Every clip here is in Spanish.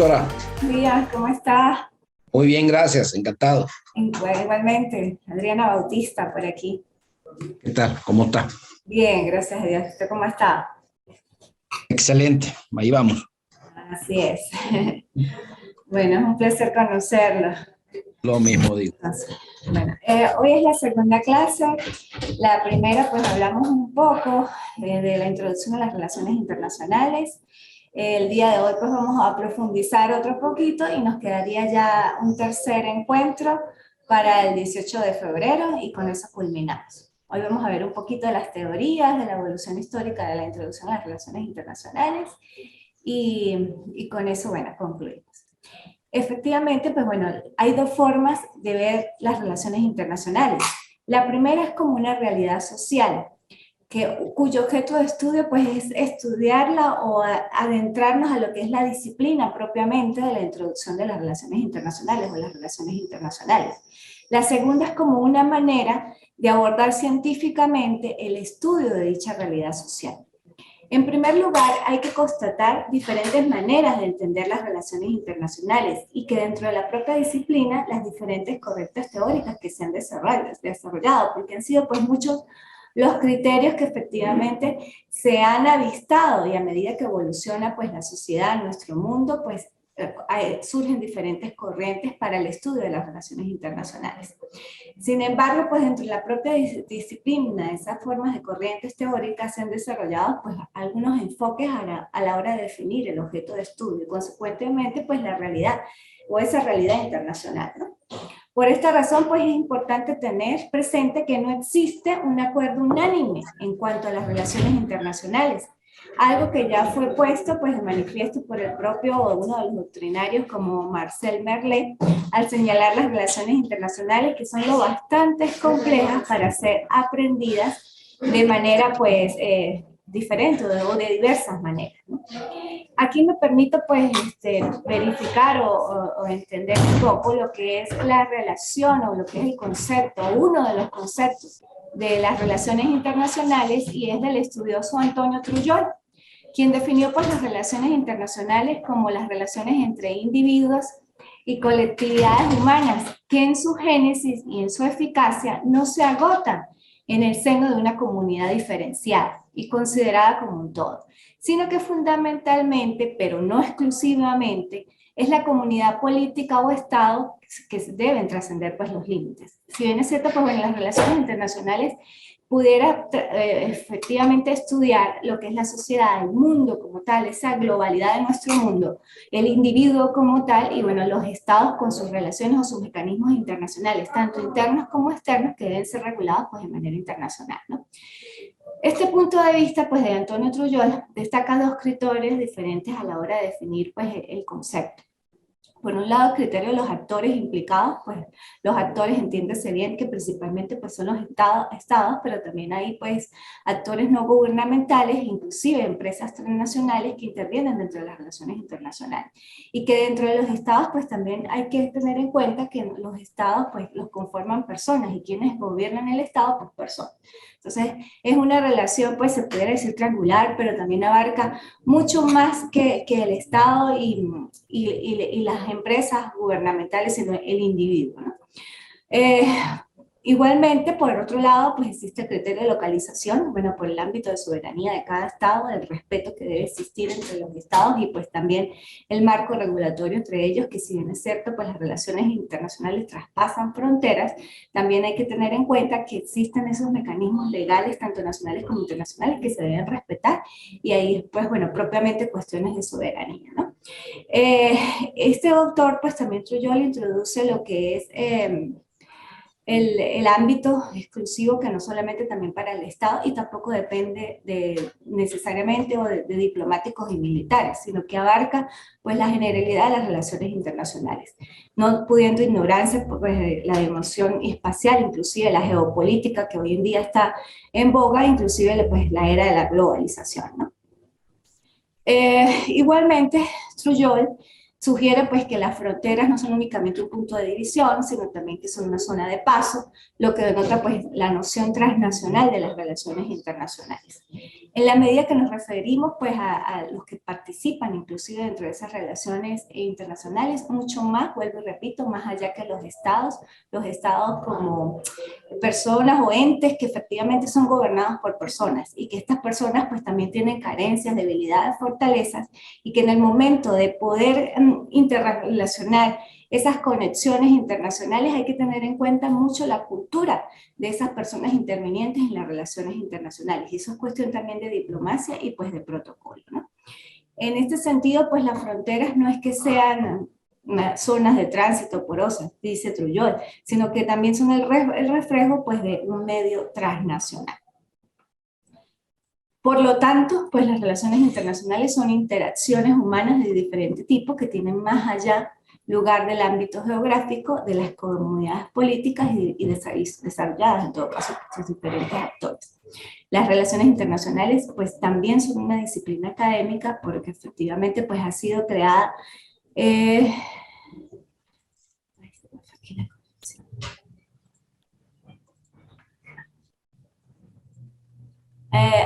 doctora? Díaz, ¿cómo estás? Muy bien, gracias, encantado. Igualmente, Adriana Bautista por aquí. ¿Qué tal? ¿Cómo está? Bien, gracias a Dios. ¿Usted cómo está? Excelente, ahí vamos. Así es. Bueno, es un placer conocerlo. Lo mismo digo. Entonces, bueno, hoy es la segunda clase. La primera, pues hablamos un poco de la introducción a las relaciones internacionales. El día de hoy, pues vamos a profundizar otro poquito y nos quedaría ya un tercer encuentro para el 18 de febrero y con eso culminamos. Hoy vamos a ver un poquito de las teorías, de la evolución histórica de la introducción a las relaciones internacionales y con eso, bueno, concluimos. Efectivamente, pues bueno, hay dos formas de ver las relaciones internacionales. La primera es como una realidad social, cuyo objeto de estudio pues es estudiarla o adentrarnos a lo que es la disciplina propiamente de la introducción de las relaciones internacionales o las relaciones internacionales. La segunda es como una manera de abordar científicamente el estudio de dicha realidad social. En primer lugar, hay que constatar diferentes maneras de entender las relaciones internacionales y que dentro de la propia disciplina, las diferentes corrientes teóricas que se han desarrollado, porque han sido pues muchos los criterios que efectivamente se han avistado y a medida que evoluciona pues la sociedad, nuestro mundo, pues surgen diferentes corrientes para el estudio de las relaciones internacionales. Sin embargo, pues dentro de la propia disciplina, esas formas de corrientes teóricas se han desarrollado pues algunos enfoques a la hora de definir el objeto de estudio y consecuentemente pues la realidad o esa realidad internacional, ¿no? Por esta razón, pues es importante tener presente que no existe un acuerdo unánime en cuanto a las relaciones internacionales, algo que ya fue puesto pues de manifiesto por el propio uno de los doctrinarios como Marcel Merlet al señalar las relaciones internacionales que son lo bastante complejas para ser aprendidas de manera pues diferente o de diversas maneras, ¿no? Aquí me permito pues verificar o entender un poco lo que es la relación o lo que es el concepto, uno de los conceptos de las relaciones internacionales y es del estudioso Antonio Trujillo, quien definió pues las relaciones internacionales como las relaciones entre individuos y colectividades humanas que en su génesis y en su eficacia no se agotan en el seno de una comunidad diferenciada y considerada como un todo, sino que fundamentalmente, pero no exclusivamente, es la comunidad política o Estado que deben trascender pues los límites. Si bien es cierto, pues en las relaciones internacionales pudiera efectivamente estudiar lo que es la sociedad, el mundo como tal, esa globalidad de nuestro mundo, el individuo como tal y bueno, los estados con sus relaciones o sus mecanismos internacionales, tanto internos como externos, que deben ser regulados pues de manera internacional, ¿no? Este punto de vista pues de Antonio Trujillo destaca dos criterios diferentes a la hora de definir pues el concepto. Por un lado, el criterio de los actores implicados, pues los actores entiéndese bien que principalmente pues son los estados, pero también hay pues actores no gubernamentales, inclusive empresas transnacionales que intervienen dentro de las relaciones internacionales. Y que dentro de los estados pues también hay que tener en cuenta que los estados pues los conforman personas y quienes gobiernan el estado pues personas. Entonces es una relación pues se pudiera decir triangular, pero también abarca mucho más que el estado y las empresas gubernamentales, sino el individuo, ¿no? Igualmente, por otro lado, pues existe el criterio de localización, bueno, por el ámbito de soberanía de cada estado, el respeto que debe existir entre los estados y pues también el marco regulatorio entre ellos, que si bien es cierto, pues las relaciones internacionales traspasan fronteras, también hay que tener en cuenta que existen esos mecanismos legales, tanto nacionales como internacionales, que se deben respetar y ahí, pues bueno, propiamente cuestiones de soberanía, ¿no? Este autor, pues también Trujillo le introduce lo que es el ámbito exclusivo que no solamente también para el Estado y tampoco depende necesariamente o de diplomáticos y militares, sino que abarca pues la generalidad de las relaciones internacionales, no pudiendo ignorarse pues, la dimensión espacial, inclusive la geopolítica que hoy en día está en boga, inclusive pues, la era de la globalización, ¿no? Igualmente, Trujillo sugiere pues que las fronteras no son únicamente un punto de división, sino también que son una zona de paso, lo que denota pues la noción transnacional de las relaciones internacionales. En la medida que nos referimos pues a los que participan inclusive dentro de esas relaciones internacionales, mucho más, vuelvo y repito, más allá que los estados como personas o entes que efectivamente son gobernados por personas y que estas personas pues también tienen carencias, debilidades, fortalezas y que en el momento de poder interrelacionar esas conexiones internacionales hay que tener en cuenta mucho la cultura de esas personas intervinientes en las relaciones internacionales. Y eso es cuestión también de diplomacia y pues de protocolo, ¿no? En este sentido, pues las fronteras no es que sean zonas de tránsito porosas, dice Trujillo, sino que también son el reflejo pues de un medio transnacional. Por lo tanto, pues las relaciones internacionales son interacciones humanas de diferente tipo que tienen más allá lugar del ámbito geográfico de las comunidades políticas y desarrolladas en todo caso por sus diferentes actores. Las relaciones internacionales pues también son una disciplina académica porque efectivamente pues ha sido creada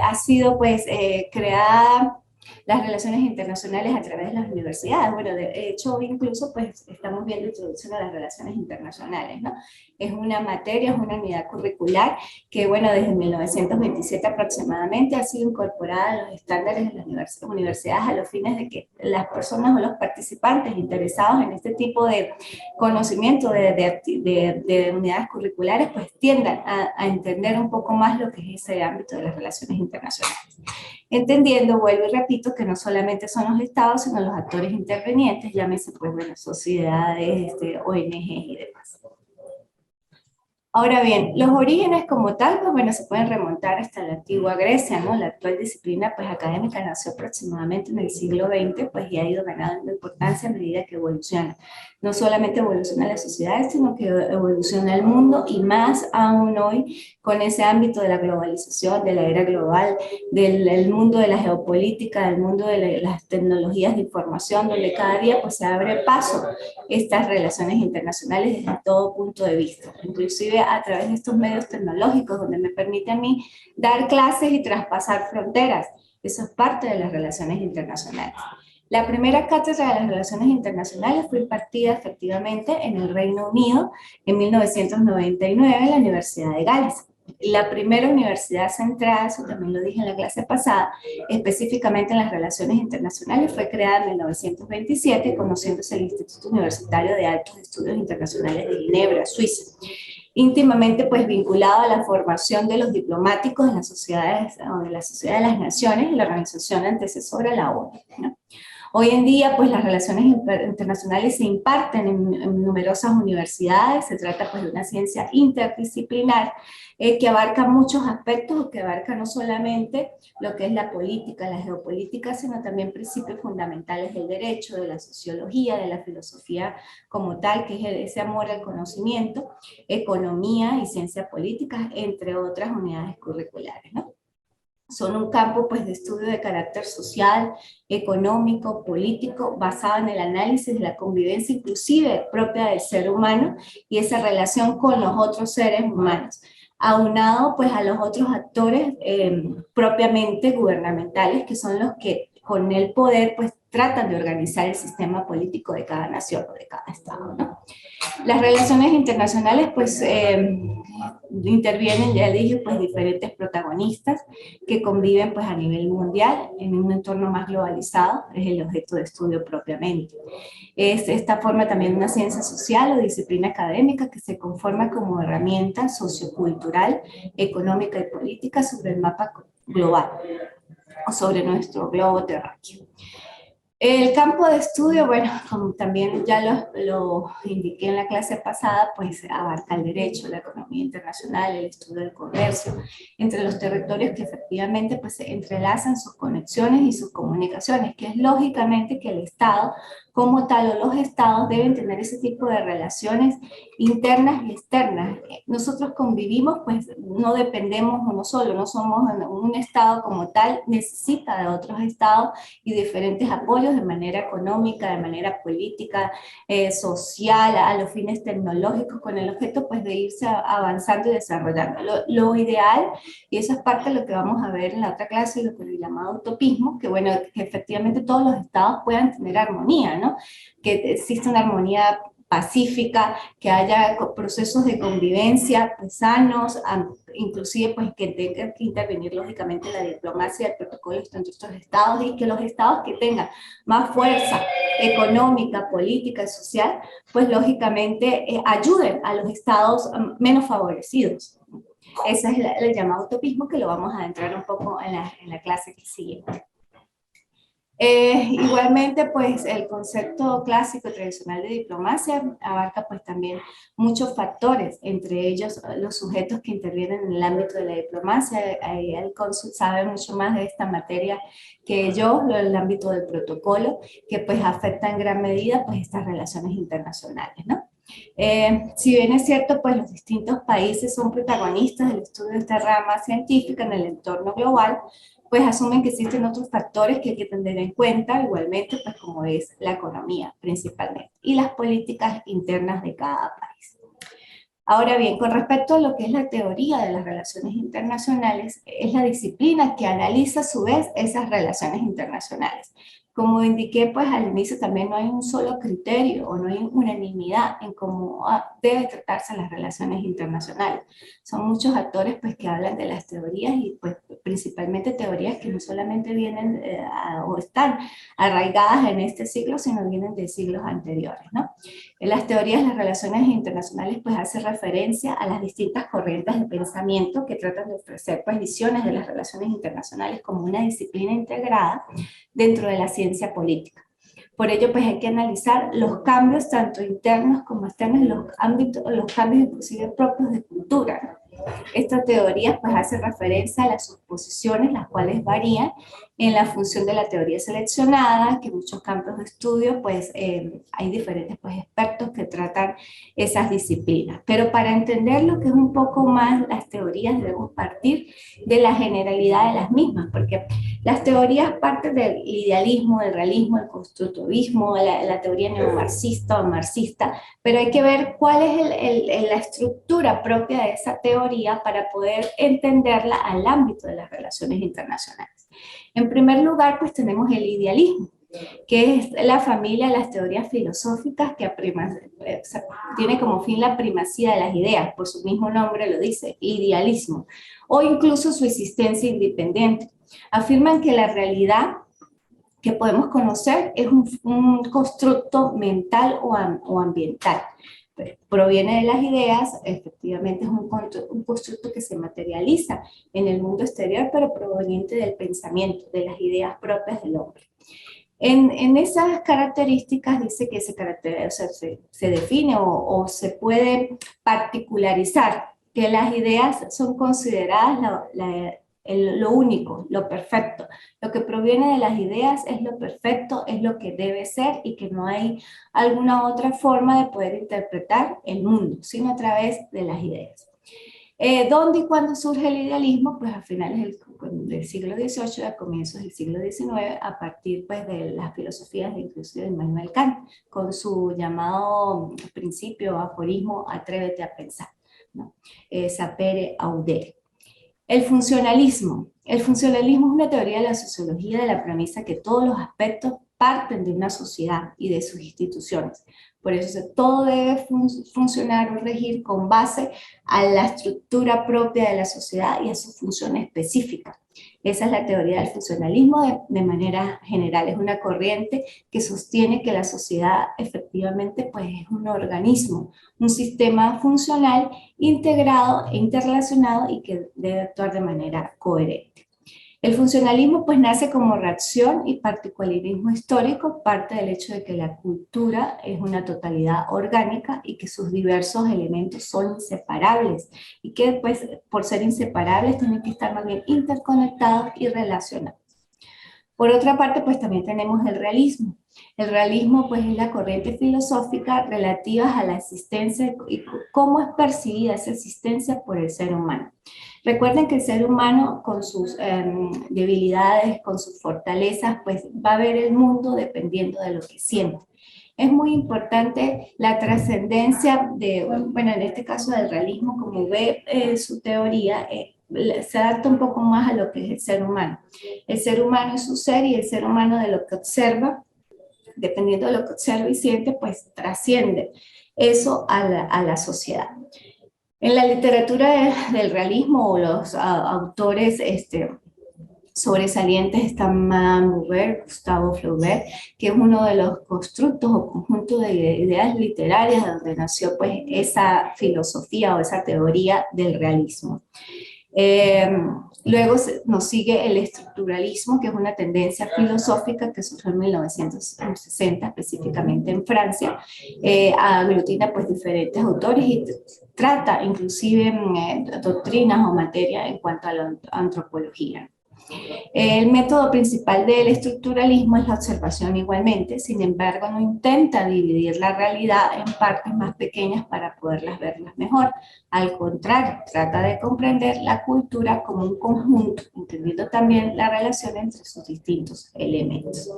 ha sido pues creada las relaciones internacionales a través de las universidades. Bueno, de hecho, incluso pues estamos viendo introducción a las relaciones internacionales, ¿no? Es una materia, es una unidad curricular que, bueno, desde 1927 aproximadamente ha sido incorporada a los estándares de las universidades a los fines de que las personas o los participantes interesados en este tipo de conocimiento de unidades curriculares pues tiendan a entender un poco más lo que es ese ámbito de las relaciones internacionales. Entendiendo, vuelvo y repito, que no solamente son los estados, sino los actores intervenientes, llámese pues, bueno, sociedades, ONG y demás. Ahora bien, los orígenes como tal, pues bueno, se pueden remontar hasta la antigua Grecia, ¿no? La actual disciplina pues académica nació aproximadamente en el siglo XX, pues y ha ido ganando importancia a medida que evoluciona. No solamente evoluciona la sociedad, sino que evoluciona el mundo y más aún hoy con ese ámbito de la globalización, de la era global, del mundo de la geopolítica, del mundo de las tecnologías de información, donde cada día pues se abre paso estas relaciones internacionales desde todo punto de vista, inclusive a través de estos medios tecnológicos donde me permite a mí dar clases y traspasar fronteras. Eso es parte de las relaciones internacionales. La primera cátedra de las relaciones internacionales fue impartida efectivamente en el Reino Unido en 1999 en la Universidad de Gales. La primera universidad centrada, eso también lo dije en la clase pasada, específicamente en las relaciones internacionales, fue creada en 1927, conociéndose el Instituto Universitario de Altos Estudios Internacionales de Ginebra, Suiza, íntimamente pues vinculado a la formación de los diplomáticos de las sociedades, o de la Sociedad de las Naciones y la organización antecesora a la ONU, ¿no? Hoy en día, pues las relaciones internacionales se imparten en numerosas universidades, se trata pues de una ciencia interdisciplinar que abarca muchos aspectos, que abarca no solamente lo que es la política, la geopolítica, sino también principios fundamentales del derecho, de la sociología, de la filosofía como tal, que es ese amor al conocimiento, economía y ciencia política, entre otras unidades curriculares, ¿no? Son un campo pues, de estudio de carácter social, económico, político, basado en el análisis de la convivencia inclusive propia del ser humano y esa relación con los otros seres humanos, aunado pues, a los otros actores propiamente gubernamentales, que son los que con el poder pues, tratan de organizar el sistema político de cada nación o de cada estado, ¿no? Las relaciones internacionales pues intervienen, ya dije, pues diferentes protagonistas que conviven pues a nivel mundial en un entorno más globalizado, es el objeto de estudio propiamente. Es esta forma también una ciencia social o disciplina académica que se conforma como herramienta sociocultural, económica y política sobre el mapa global o sobre nuestro globo terráqueo. El campo de estudio, bueno, como también ya lo indiqué en la clase pasada, pues abarca el derecho, la economía internacional, el estudio del comercio, entre los territorios que efectivamente pues se entrelazan sus conexiones y sus comunicaciones, que es lógicamente que el Estado como tal o los estados deben tener ese tipo de relaciones internas y externas, nosotros convivimos, pues no dependemos uno solo, no somos un Estado como tal, necesita de otros Estados y diferentes apoyos de manera económica, de manera política, social, a los fines tecnológicos, con el objeto pues de irse avanzando y desarrollando. Lo ideal, y eso es parte de lo que vamos a ver en la otra clase, lo que le llamado utopismo, que bueno, que efectivamente todos los Estados puedan tener armonía, ¿no? Que exista una armonía pacífica, que haya procesos de convivencia pues, sanos, inclusive pues que tenga que intervenir lógicamente la diplomacia, el protocolo entre estos estados, y que los estados que tengan más fuerza económica, política y social, pues lógicamente ayuden a los estados menos favorecidos. Ese es el llamado utopismo, que lo vamos a adentrar un poco en la clase que sigue. Igualmente, pues el concepto clásico tradicional de diplomacia abarca pues también muchos factores, entre ellos los sujetos que intervienen en el ámbito de la diplomacia. El cónsul sabe mucho más de esta materia que yo, el ámbito del protocolo, que pues afecta en gran medida pues estas relaciones internacionales, ¿no? Si bien es cierto, pues los distintos países son protagonistas del estudio de esta rama científica en el entorno global, pues asumen que existen otros factores que hay que tener en cuenta, igualmente, pues como es la economía principalmente, y las políticas internas de cada país. Ahora bien, con respecto a lo que es la teoría de las relaciones internacionales, es la disciplina que analiza a su vez esas relaciones internacionales. Como indiqué, pues al inicio también no hay un solo criterio o no hay unanimidad en cómo debe tratarse las relaciones internacionales. Son muchos actores pues que hablan de las teorías y pues principalmente teorías que no solamente vienen o están arraigadas en este siglo, sino vienen de siglos anteriores, ¿no? En las teorías de las relaciones internacionales pues hace referencia a las distintas corrientes de pensamiento que tratan de ofrecer pues visiones de las relaciones internacionales como una disciplina integrada dentro de la ciencia política. Por ello, pues hay que analizar los cambios tanto internos como externos, los cambios inclusive propios de cultura, ¿no? Esta teoría pues hace referencia a las suposiciones, las cuales varían en la función de la teoría seleccionada, que en muchos campos de estudio pues hay diferentes pues expertos que tratan esas disciplinas. Pero para entender lo que es un poco más las teorías debemos partir de la generalidad de las mismas, porque las teorías parten del idealismo, del realismo, del constructivismo, la teoría neomarxista o marxista, pero hay que ver cuál es la estructura propia de esa teoría para poder entenderla al ámbito de las relaciones internacionales. En primer lugar, pues tenemos el idealismo, que es la familia de las teorías filosóficas que tiene como fin la primacía de las ideas, por su mismo nombre lo dice, idealismo, o incluso su existencia independiente. Afirman que la realidad que podemos conocer es un constructo mental o ambiental. Proviene de las ideas, efectivamente es un constructo que se materializa en el mundo exterior, pero proveniente del pensamiento, de las ideas propias del hombre. En esas características dice que se define o se puede particularizar que las ideas son consideradas lo único, lo perfecto. Lo que proviene de las ideas es lo perfecto, es lo que debe ser y que no hay alguna otra forma de poder interpretar el mundo, sino a través de las ideas. ¿Dónde y cuándo surge el idealismo? Pues a finales del siglo XVIII, a comienzos del siglo XIX, a partir pues, de las filosofías de inclusive de Immanuel Kant, con su llamado principio, aforismo, atrévete a pensar, ¿no? Sapere audere. El funcionalismo. El funcionalismo es una teoría de la sociología de la premisa que todos los aspectos parten de una sociedad y de sus instituciones. Por eso todo debe funcionar o regir con base a la estructura propia de la sociedad y a su función específica. Esa es la teoría del funcionalismo de manera general. Es una corriente que sostiene que la sociedad efectivamente pues, es un organismo, un sistema funcional integrado e interrelacionado y que debe actuar de manera coherente. El funcionalismo pues nace como reacción y particularismo histórico, parte del hecho de que la cultura es una totalidad orgánica y que sus diversos elementos son inseparables y que pues por ser inseparables tienen que estar más bien interconectados y relacionados. Por otra parte, pues también tenemos el realismo. El realismo pues es la corriente filosófica relativa a la existencia y cómo es percibida esa existencia por el ser humano. Recuerden que el ser humano con sus debilidades, con sus fortalezas, pues va a ver el mundo dependiendo de lo que siente. Es muy importante la trascendencia de, bueno, en este caso del realismo, como ve su teoría, se adapta un poco más a lo que es el ser humano. El ser humano es su ser y el ser humano de lo que observa, dependiendo de lo que observa y siente, pues trasciende eso a la sociedad. En la literatura del realismo o los autores sobresalientes están Madame Bovary, Gustave Flaubert, que es uno de los constructos o conjuntos de ideas literarias donde nació pues esa filosofía o esa teoría del realismo. Luego nos sigue el estructuralismo, que es una tendencia filosófica que surgió en 1960, específicamente en Francia. Aglutina pues diferentes autores y trata inclusive doctrinas o materia en cuanto a la antropología. El método principal del estructuralismo es la observación igualmente, sin embargo no intenta dividir la realidad en partes más pequeñas para poderlas verlas mejor. Al contrario, trata de comprender la cultura como un conjunto, entendiendo también la relación entre sus distintos elementos.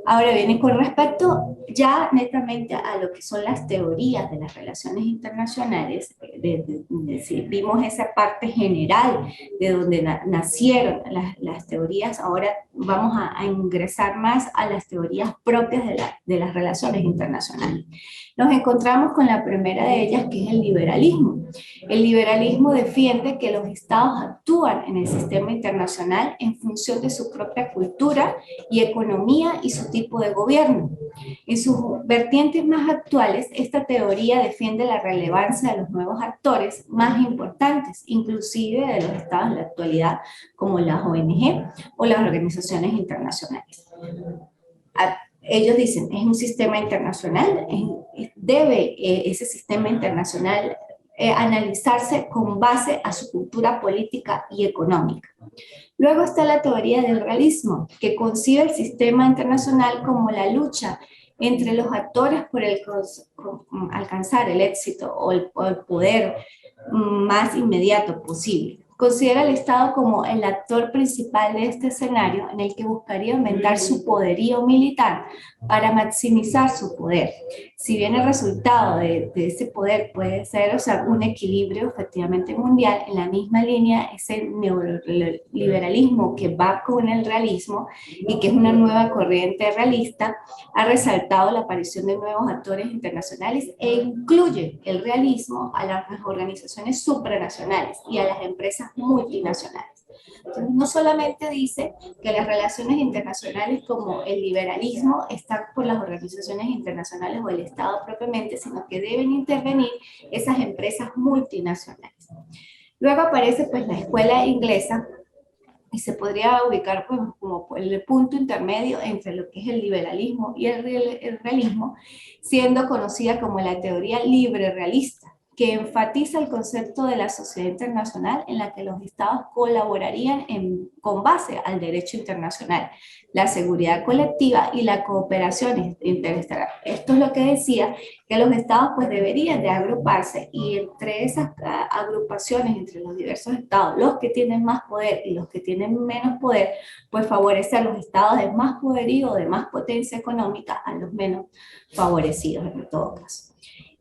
Ahora viene con respecto ya netamente a lo que son las teorías de las relaciones internacionales, vimos esa parte general de donde nacieron las teorías, ahora vamos a ingresar más a las teorías propias de las relaciones internacionales. Nos encontramos con la primera de ellas, que es el liberalismo. El liberalismo defiende que los estados actúan en el sistema internacional en función de su propia cultura y economía y su tipo de gobierno. En sus vertientes más actuales, esta teoría defiende la relevancia de los nuevos actores más importantes, inclusive de los estados en la actualidad, como las ONG o las organizaciones internacionales. Ellos dicen, es un sistema internacional, debe ese sistema internacional analizarse con base a su cultura política y económica. Luego está la teoría del realismo, que concibe el sistema internacional como la lucha entre los actores por alcanzar el éxito o el poder más inmediato posible. Considera al Estado como el actor principal de este escenario en el que buscaría aumentar su poderío militar para maximizar su poder. Si bien el resultado de ese poder puede ser, o sea, un equilibrio efectivamente mundial, en la misma línea ese neoliberalismo que va con el realismo y que es una nueva corriente realista, ha resaltado la aparición de nuevos actores internacionales e incluye el realismo a las organizaciones supranacionales y a las empresas multinacionales. Entonces, no solamente dice que las relaciones internacionales como el liberalismo están por las organizaciones internacionales o el Estado propiamente, sino que deben intervenir esas empresas multinacionales. Luego aparece pues la escuela inglesa y se podría ubicar pues, como el punto intermedio entre lo que es el liberalismo y el realismo, siendo conocida como la teoría libre realista, que enfatiza el concepto de la sociedad internacional en la que los estados colaborarían con base al derecho internacional, la seguridad colectiva y la cooperación interestatal. Esto es lo que decía, que los estados pues deberían de agruparse y entre esas agrupaciones, entre los diversos estados, los que tienen más poder y los que tienen menos poder, pues favorece a los estados de más poderío o de más potencia económica a los menos favorecidos en todo caso.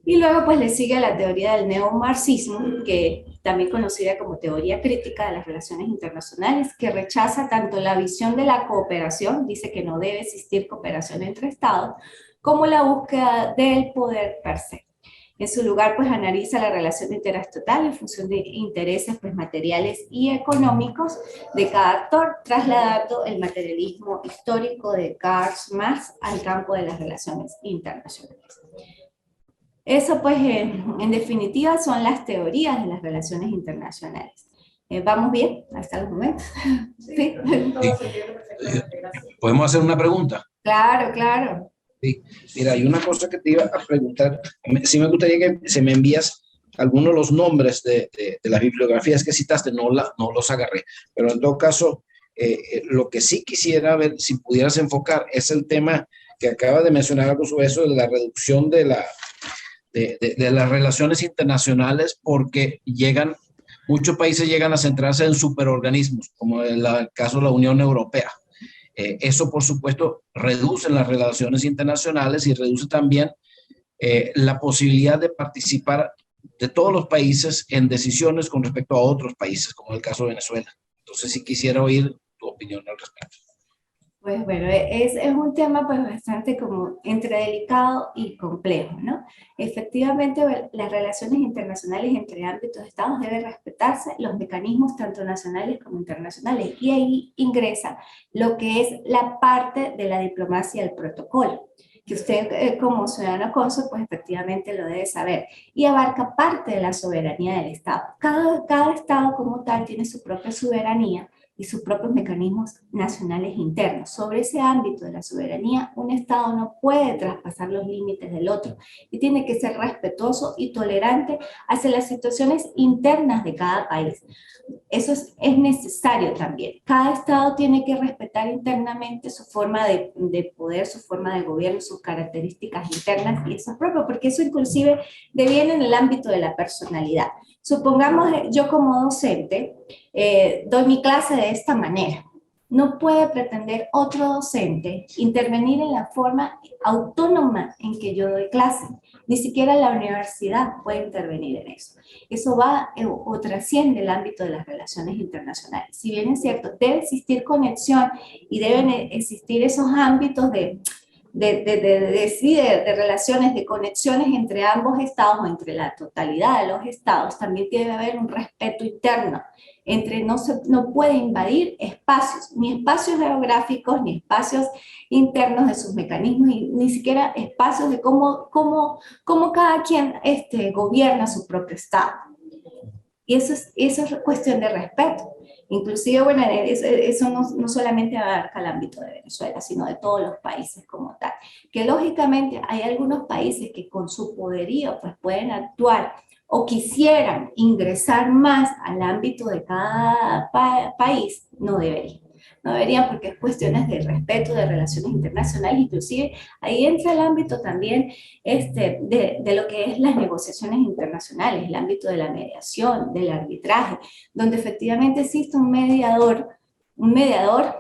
Y luego pues le sigue la teoría del neomarxismo, que también conocida como teoría crítica de las relaciones internacionales, que rechaza tanto la visión de la cooperación, dice que no debe existir cooperación entre estados, como la búsqueda del poder per se. En su lugar pues analiza la relación interestatal en función de intereses pues materiales y económicos de cada actor, trasladando el materialismo histórico de Karl Marx al campo de las relaciones internacionales. Eso pues en definitiva son las teorías de las relaciones internacionales. ¿Vamos bien hasta el momento? ¿Sí? ¿Podemos hacer una pregunta? Claro, claro. Sí. Mira, hay una cosa que te iba a preguntar. Sí me gustaría que se me envías algunos de los nombres de las bibliografías que citaste, no los agarré, pero en todo caso, lo que sí quisiera ver, si pudieras enfocar, es el tema que acaba de mencionar algo sobre eso de la reducción de las relaciones internacionales, porque muchos países llegan a centrarse en superorganismos, como en el caso de la Unión Europea. Eso, por supuesto, reduce las relaciones internacionales y reduce también la posibilidad de participar de todos los países en decisiones con respecto a otros países, como en el caso de Venezuela. Entonces, sí quisiera oír tu opinión al respecto. Pues bueno, es un tema pues bastante como entre delicado y complejo, ¿no? Efectivamente, las relaciones internacionales entre ámbitos de estados deben respetarse los mecanismos tanto nacionales como internacionales, y ahí ingresa lo que es la parte de la diplomacia del protocolo, que usted como ciudadano cónsul pues efectivamente lo debe saber, y abarca parte de la soberanía del Estado. Cada Estado como tal tiene su propia soberanía y sus propios mecanismos nacionales internos. Sobre ese ámbito de la soberanía, un Estado no puede traspasar los límites del otro y tiene que ser respetuoso y tolerante hacia las situaciones internas de cada país. Eso es necesario también. Cada Estado tiene que respetar internamente su forma de poder, su forma de gobierno, sus características internas, y eso es propio, porque eso inclusive deviene en el ámbito de la personalidad. Supongamos, yo como docente doy mi clase de esta manera. No puede pretender otro docente intervenir en la forma autónoma en que yo doy clase. Ni siquiera la universidad puede intervenir en eso. Eso va o trasciende el ámbito de las relaciones internacionales. Si bien es cierto, debe existir conexión y deben existir esos ámbitos de relaciones, de conexiones entre ambos estados o entre la totalidad de los estados, también debe haber un respeto interno. No puede invadir espacios, ni espacios geográficos, ni espacios internos de sus mecanismos, ni siquiera espacios de cómo cada quien gobierna su propio estado. Y eso es cuestión de respeto. Inclusive, bueno, eso no solamente abarca el ámbito de Venezuela, sino de todos los países como tal. Que lógicamente hay algunos países que con su poderío pues pueden actuar o quisieran ingresar más al ámbito de cada país, no deberían. No deberían, porque es cuestiones de respeto, de relaciones internacionales. Inclusive ahí entra el ámbito también de lo que es las negociaciones internacionales, el ámbito de la mediación, del arbitraje, donde efectivamente existe un mediador,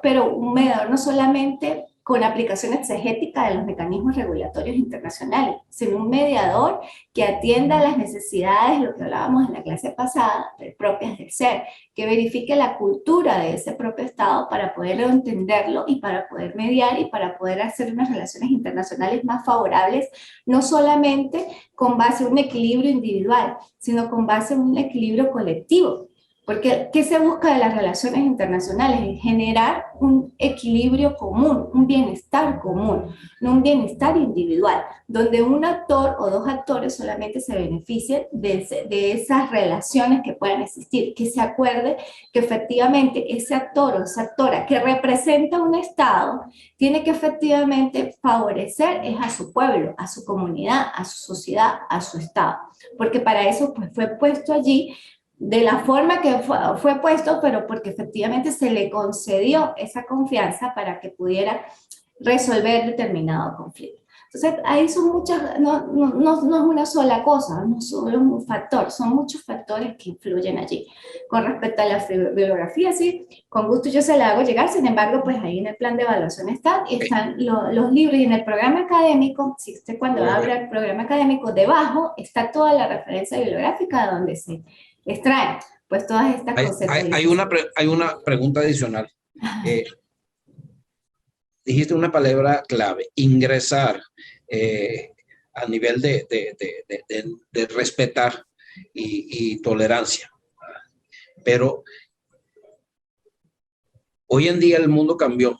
pero un mediador no solamente con aplicación exegética de los mecanismos regulatorios internacionales, sino un mediador que atienda a las necesidades, lo que hablábamos en la clase pasada, propias del ser, que verifique la cultura de ese propio Estado para poder entenderlo y para poder mediar y para poder hacer unas relaciones internacionales más favorables, no solamente con base a un equilibrio individual, sino con base a un equilibrio colectivo. Porque, ¿qué se busca de las relaciones internacionales? Generar un equilibrio común, un bienestar común, no un bienestar individual, donde un actor o dos actores solamente se beneficien de esas relaciones que puedan existir, que se acuerde que efectivamente ese actor o esa actora que representa un Estado tiene que efectivamente favorecer a su pueblo, a su comunidad, a su sociedad, a su Estado, porque para eso pues, fue puesto allí de la forma que fue puesto, pero porque efectivamente se le concedió esa confianza para que pudiera resolver determinado conflicto. Entonces, ahí son muchas, no es una sola cosa, no solo un factor, son muchos factores que influyen allí. Con respecto a la bibliografía, sí, con gusto yo se la hago llegar, sin embargo, pues ahí en el plan de evaluación están los libros, y en el programa académico, si usted cuando abre el programa académico, debajo está toda la referencia bibliográfica donde se extraen pues todas estas conceptos. Hay una pregunta adicional. Dijiste una palabra clave, ingresar, a nivel de respetar y tolerancia. Pero hoy en día el mundo cambió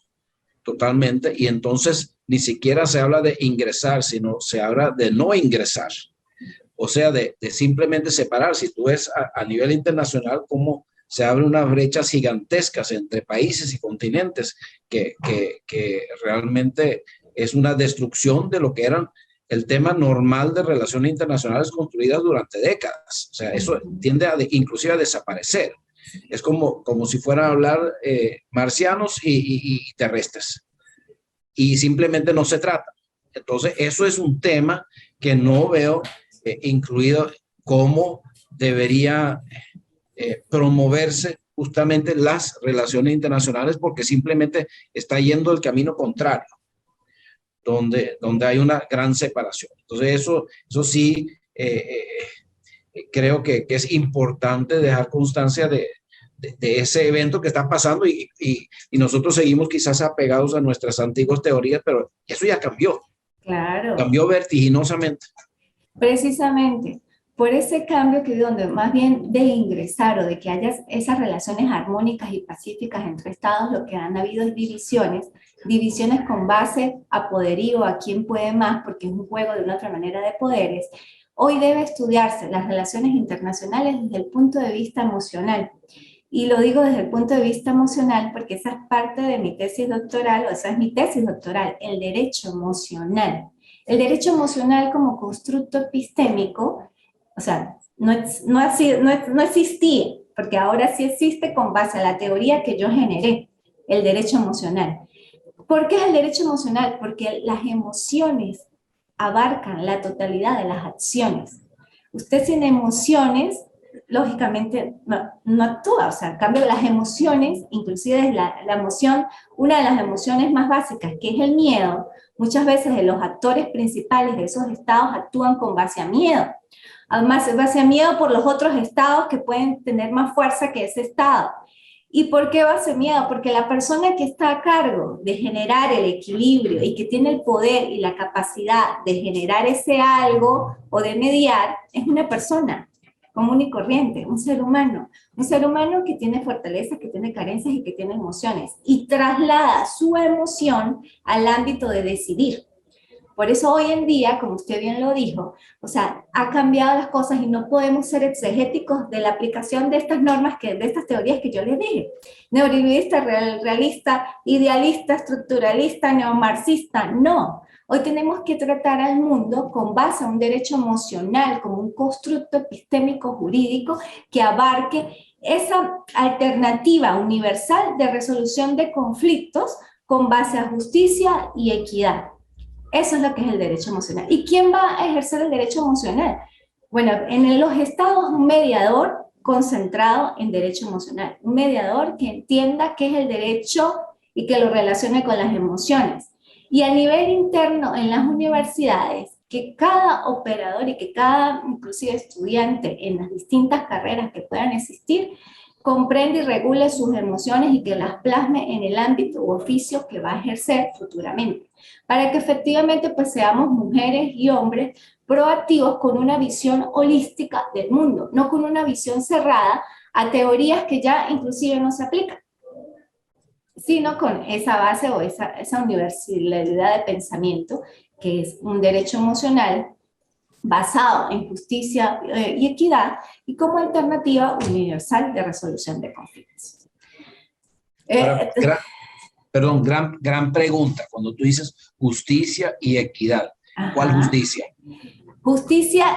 totalmente, y entonces ni siquiera se habla de ingresar, sino se habla de no ingresar. O sea, de simplemente separar. Si tú ves a nivel internacional cómo se abren unas brechas gigantescas entre países y continentes que realmente es una destrucción de lo que eran el tema normal de relaciones internacionales construidas durante décadas. O sea, eso tiende inclusive a desaparecer. Es como si fueran a hablar marcianos y terrestres. y simplemente no se trata. Entonces, eso es un tema que no veo incluido cómo debería promoverse justamente las relaciones internacionales, porque simplemente está yendo el camino contrario, donde hay una gran separación. Entonces, eso sí, creo que es importante dejar constancia de ese evento que está pasando y nosotros seguimos quizás apegados a nuestras antiguas teorías, pero eso ya cambió. Claro. Cambió vertiginosamente. Precisamente por ese cambio que donde más bien de ingresar o de que haya esas relaciones armónicas y pacíficas entre estados, lo que han habido es divisiones con base a poderío, a quién puede más, porque es un juego de una otra manera de poderes. Hoy debe estudiarse las relaciones internacionales desde el punto de vista emocional. Y lo digo desde el punto de vista emocional porque esa es parte de mi tesis doctoral, o esa es mi tesis doctoral, el derecho emocional. El derecho emocional como constructo epistémico, o sea, no existía, porque ahora sí existe con base a la teoría que yo generé, el derecho emocional. ¿Por qué es el derecho emocional? Porque las emociones abarcan la totalidad de las acciones. Usted sin emociones, lógicamente, no actúa. O sea, en cambio, las emociones, inclusive la emoción, una de las emociones más básicas, que es el miedo, muchas veces los actores principales de esos estados actúan con base a miedo. Además, base a miedo por los otros estados que pueden tener más fuerza que ese estado. ¿Y por qué base miedo? Porque la persona que está a cargo de generar el equilibrio y que tiene el poder y la capacidad de generar ese algo o de mediar es una persona común y corriente, un ser humano que tiene fortalezas, que tiene carencias y que tiene emociones y traslada su emoción al ámbito de decidir. Por eso hoy en día, como usted bien lo dijo, o sea, ha cambiado las cosas y no podemos ser exegéticos de la aplicación de estas normas, de estas teorías que yo les dije. Neoliberista, realista, idealista, estructuralista, neomarxista, no. Hoy tenemos que tratar al mundo con base a un derecho emocional, como un constructo epistémico jurídico que abarque esa alternativa universal de resolución de conflictos con base a justicia y equidad. Eso es lo que es el derecho emocional. ¿Y quién va a ejercer el derecho emocional? Bueno, en los estados, un mediador concentrado en derecho emocional. Un mediador que entienda qué es el derecho y que lo relacione con las emociones. Y a nivel interno, en las universidades, que cada operador y que cada, inclusive estudiante en las distintas carreras que puedan existir, comprende y regule sus emociones y que las plasme en el ámbito u oficio que va a ejercer futuramente, para que efectivamente pues seamos mujeres y hombres proactivos con una visión holística del mundo, no con una visión cerrada a teorías que ya inclusive no se aplican, sino con esa base o esa universalidad de pensamiento que es un derecho emocional basado en justicia y equidad y como alternativa universal de resolución de conflictos. Ahora, gran pregunta. Cuando tú dices justicia y equidad, ¿cuál justicia?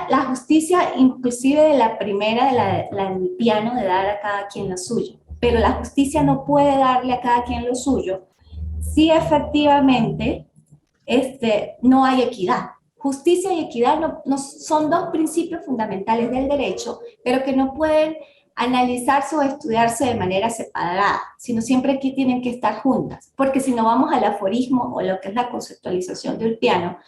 La justicia inclusive de la primera, la del piano, de dar a cada quien lo suyo. Pero la justicia no puede darle a cada quien lo suyo si efectivamente no hay equidad. Justicia y equidad no son dos principios fundamentales del derecho, pero que no pueden analizarse o estudiarse de manera separada, sino siempre aquí tienen que estar juntas, porque si no vamos al aforismo o lo que es la conceptualización del piano,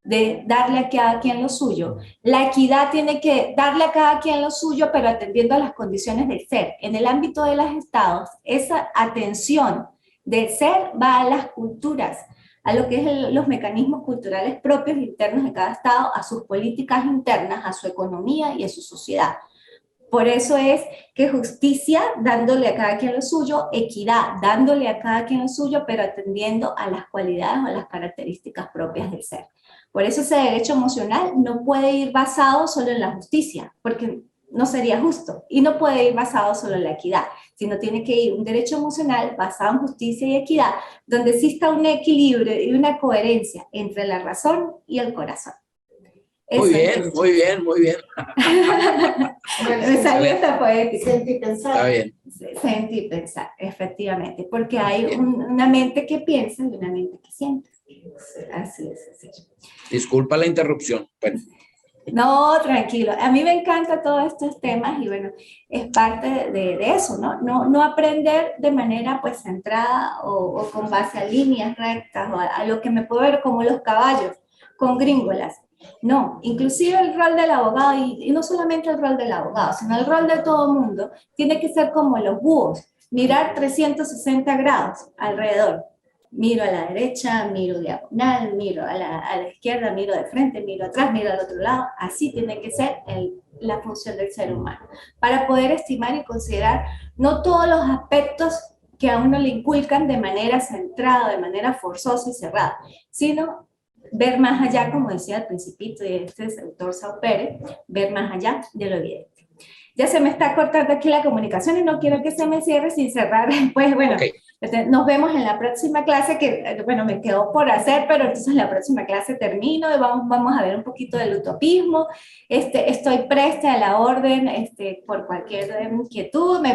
de darle a cada quien lo suyo. La equidad tiene que darle a cada quien lo suyo, pero atendiendo a las condiciones del ser. En el ámbito de los estados, esa atención del ser va a las culturas, a lo que es los mecanismos culturales propios internos de cada estado, a sus políticas internas, a su economía y a su sociedad. Por eso es que justicia, dándole a cada quien lo suyo, equidad, dándole a cada quien lo suyo, pero atendiendo a las cualidades o a las características propias del ser. Por eso ese derecho emocional no puede ir basado solo en la justicia, porque no sería justo, y no puede ir basado solo en la equidad, sino tiene que ir un derecho emocional basado en justicia y equidad, donde exista un equilibrio y una coherencia entre la razón y el corazón. Eso Muy bien, muy bien, muy bien. Me salió esta poética. Sentir, pensar. Está bien. Sentir, pensar, efectivamente, porque hay Bien. una mente que piensa y una mente que siente. Así es, así es. Disculpa la interrupción. Bueno, No, tranquilo. A mí me encantan todos estos temas y bueno, es parte de eso, ¿no? No aprender de manera pues centrada o con base a líneas rectas o a lo que me puedo ver como los caballos, con gringolas. No, inclusive el rol del abogado, y no solamente el rol del abogado, sino el rol de todo mundo, tiene que ser como los búhos, mirar 360 grados alrededor. Miro a la derecha, miro diagonal, miro a la izquierda, miro de frente, miro atrás, miro al otro lado. Así tiene que ser la función del ser humano, para poder estimar y considerar no todos los aspectos que a uno le inculcan de manera centrada, de manera forzosa y cerrada, sino ver más allá, como decía al principito, y este es el autor Saupere, ver más allá de lo evidente. Ya se me está cortando aquí la comunicación y no quiero que se me cierre sin cerrar. Pues bueno, okay. Nos vemos en la próxima clase, que bueno, me quedó por hacer, pero entonces en la próxima clase termino y vamos a ver un poquito del utopismo. Estoy presta a la orden por cualquier inquietud.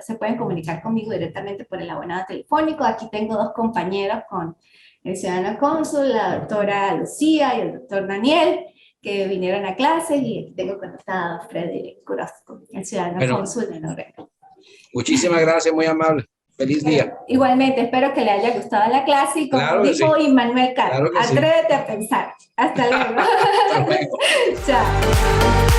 Se pueden comunicar conmigo directamente por el abonado telefónico. Aquí tengo dos compañeros con el ciudadano cónsul, la doctora Lucía y el doctor Daniel, que vinieron a clases, y aquí tengo conectado a Frederick Orozco, el ciudadano cónsul de Noruega. Muchísimas gracias, muy amable. Feliz día. Igualmente, espero que le haya gustado la clase y como claro dijo sí. Immanuel Kant, claro atrévete sí. A pensar. Hasta luego. Hasta luego. Chao.